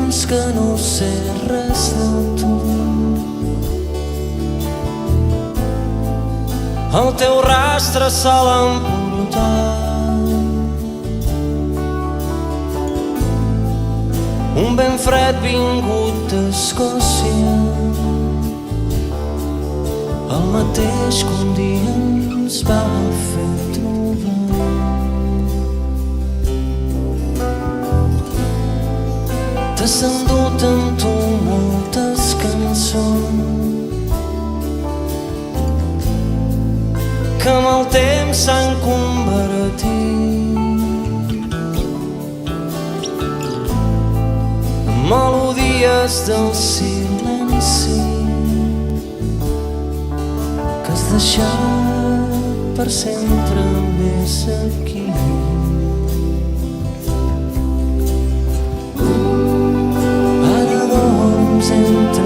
temps que no sé res de tu. El teu rastre se l'ha emportat un vent fred vingut d'Escòcia, el mateix que un dia ens va fer trobar. T'has endut amb tu moltes cançons que amb el temps s'han convertit en melodies del silenci que has deixat per sempre més aquí. Ara dorms entre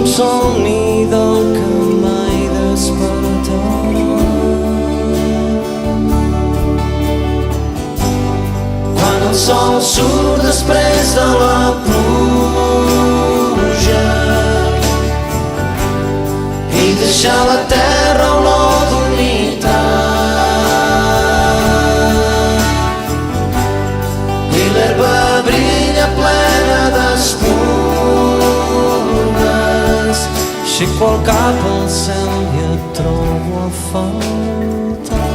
un somni del que mai despertarà. Quan el sol surt després de la pluja i deixa a la terra olor d'humitat i l'herba brilla plena d'espurnes, aixeco el cap al cel i et trobo a faltar.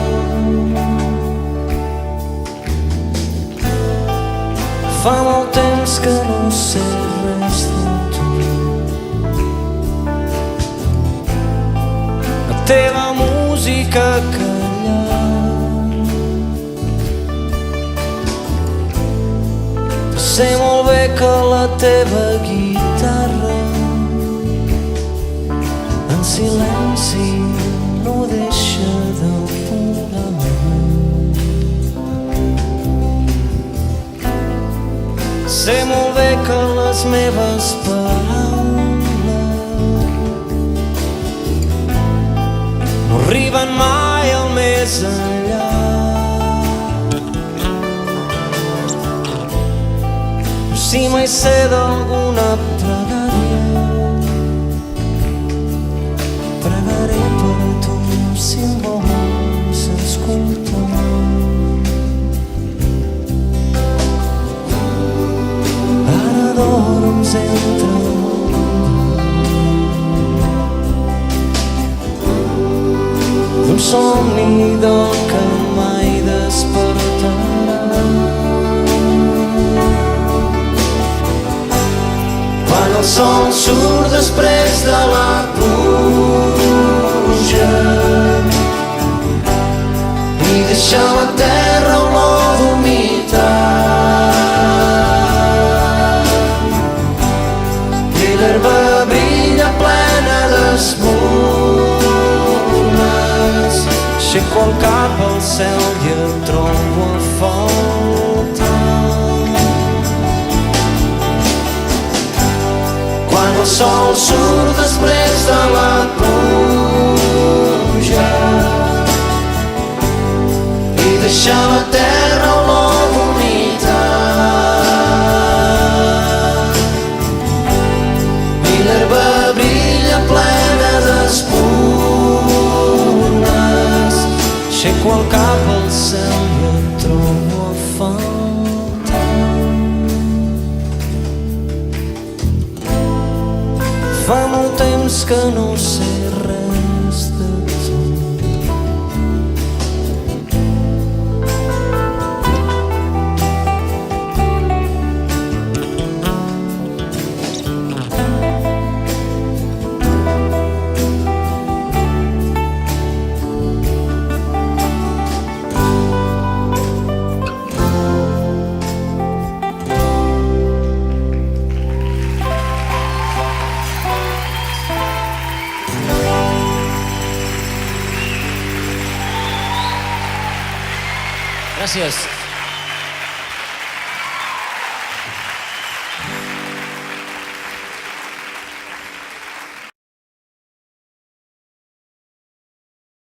Fa molt temps que no sé res de tu. La teva música ha callat. Sé molt bé que la teva guitarra en silenci no deixa de plorar. Sé molt bé que les meves paraules no arriben mai al més enllà. Però si mai sé d'alguna pregària, pregaré per tu si em vols escoltar. Ara dorms entre un somni del que mai despertarà. Quan el sol surt després de la pluja i deixa la terra olor d'humitat i l'herba brilla plena d'espurnes, aixeco el cap al cel i et trobo a faltar. Quan el sol surt després de la pluja i deixa la terra olor d'humitat i l'herba brilla plena d'espurnes, aixeco el cap al cel i et trobo a faltar. Fa molt temps que no sé res de tu. Gràcies.